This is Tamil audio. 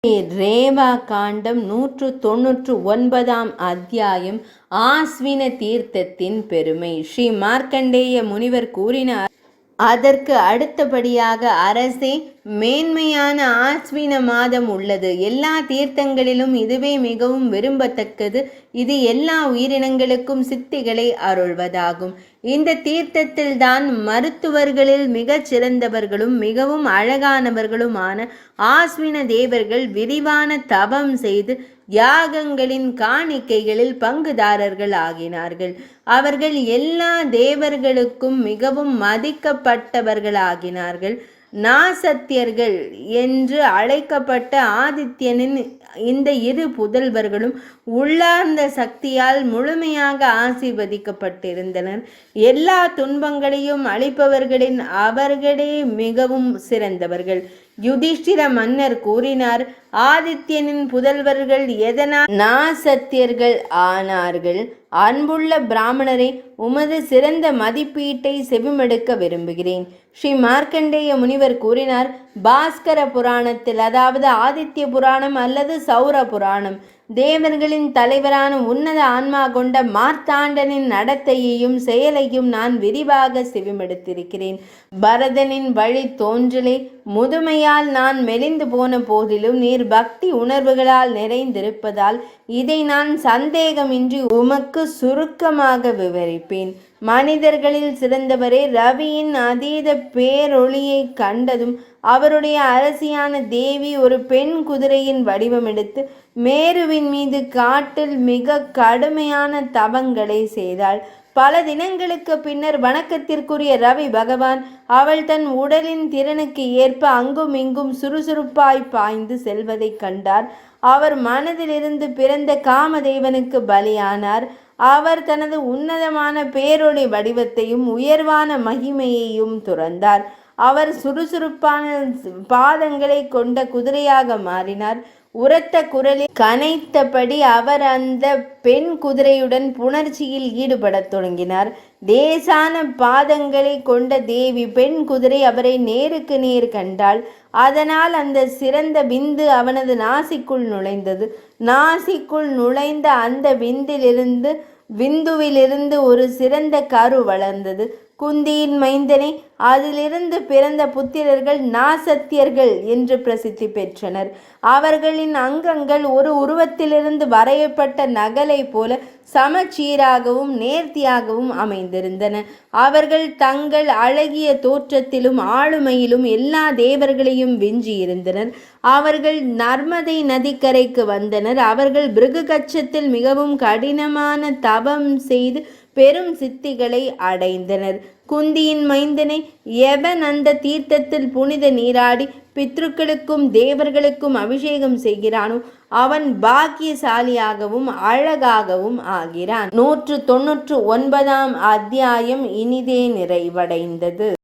ரேவா காண்டம் 199 அத்தியாயம். ஆஸ்வின தீர்த்தத்தின் பெருமை. ஸ்ரீ மார்க்கண்டேய முனிவர் கூறினார், அதற்கு அடுத்தபடியாக அரசே, மேன்மையான ஆஸ்வின மாதம் உள்ளது. எல்லா தீர்த்தங்களிலும் இதுவே மிகவும் விரும்பத்தக்கது. இது எல்லா உயிரினங்களுக்கும் சித்திகளை அருள்வதாகும். இந்த தீர்த்தத்தில் தான் மருத்துவர்களில் மிகச் சிறந்தவர்களும் மிகவும் அழகானவர்களுமான ஆஸ்வின தேவர்கள் விரிவான தவம் செய்து யாகங்களின் காணிக்கைகளில் பங்குதாரர்கள் ஆகினார்கள். அவர்கள் எல்லா தேவர்களுக்கும் மிகவும் மதிக்கப்பட்டவர்களாகினார்கள். நாசத்தியர்கள் என்று அழைக்கப்பட்ட ஆதித்யனின் இந்த இரு புதல்வர்களும் உள்ளார்ந்த சக்தியால் முழுமையாக ஆசீர்வதிக்கப்பட்டிருந்தனர். எல்லா துன்பங்களையும் அளிப்பவர்களின் அவர்களே மிகவும் சிறந்தவர்கள். யுதிஷ்டிர மன்னர் கூறினார், ஆதித்யனின் புதல்வர்கள் எதனால் நாசத்தியர்கள் ஆனார்கள்? அன்புள்ள பிராமணரை, உமது சிறந்த மதிப்பீட்டை செவிமடுக்க விரும்புகிறேன். ஸ்ரீ மார்க்கண்டேய முனிவர் கூறினார், பாஸ்கர புராணத்தில், அதாவது ஆதித்ய புராணம் அல்லது சௌர புராணம், தேவர்களின் தலைவரான உன்னத ஆன்மா கொண்ட மார்த்தாண்டனின் நடத்தையையும் செயலையும் நான் விரிவாக செவிமடுத்திருக்கிறேன். பரதனின் வழி தோன்றலே, முதுமையால் நான் மெலிந்து போன போதிலும் நீர் பக்தி உணர்வுகளால் நிறைந்திருப்பதால் இதை நான் சந்தேகமின்றி உமக்கு சுருக்கமாக விவரிப்பேன். மனிதர்களில் சிறந்தவரே, ரவியின் அதீத பேரொளியை கண்டதும் அவருடைய அரசியான தேவி ஒரு பெண் குதிரையின் வடிவமெடுத்து மேருவின் மீது காட்டில் மிக கடுமையான தவங்களை செய்தாள். பல தினங்களுக்கு பின்னர் வணக்கத்திற்குரிய ரவி பகவான் அவள் தன் உடலின் திறனுக்கு ஏற்ப அங்கும் இங்கும் சுறுசுறுப்பாய் பாய்ந்து செல்வதை கண்டார். அவர் மனதிலிருந்து பிறந்த காமதேவனுக்கு பலியானார். அவர் தனது உன்னதமான பேரொளி வடிவத்தையும் உயர்வான மகிமையையும் துறந்தார். அவர் சுறுசுறுப்பான பாதங்களை கொண்ட குதிரையாக மாறினார். உரத்த குரலில் கனைத்தபடி அவர் அந்த பெண் குதிரையுடன் புணர்ச்சியில் ஈடுபடத் தொடங்கினார். லேசான பாதங்களை கொண்ட தேவி பெண் குதிரை அவரை நேருக்கு நேர் கண்டாள். அதனால் அந்த சிறந்த விந்து அவனது நாசிக்குள் நுழைந்தது. நாசிக்குள் நுழைந்த அந்த விந்துவிலிருந்து ஒரு சிறந்த கரு வளர்ந்தது. குந்தியின் மைந்தனே, அதிலிருந்து பிறந்த புத்திரர்கள் நாசத்தியர்கள் என்று பிரசித்தி பெற்றனர். அவர்களின் அங்கங்கள் ஒரு உருவத்திலிருந்து வரையப்பட்ட நகலை போல சமச்சீராகவும் நேர்த்தியாகவும் அமைந்திருந்தன. அவர்கள் தங்கள் அழகிய தோற்றத்திலும் ஆளுமையிலும் எல்லா தேவர்களையும் விஞ்சியிருந்தனர். அவர்கள் நர்மதை நதிக்கரைக்கு வந்தனர். அவர்கள் பிருகுகட்சத்தில் மிகவும் கடினமான தவம் செய்து பெரும் சித்திகளை அடைந்தனர். குந்தியின் மைந்தனை, எவன் அந்த தீர்த்தத்தில் புனித நீராடி பித்ருக்களுக்கும் தேவர்களுக்கும் அபிஷேகம் செய்கிறானோ அவன் பாக்கியசாலியாகவும் அழகாகவும் ஆகிறான். 199 அத்தியாயம் இனிதே நிறைவடைந்தது.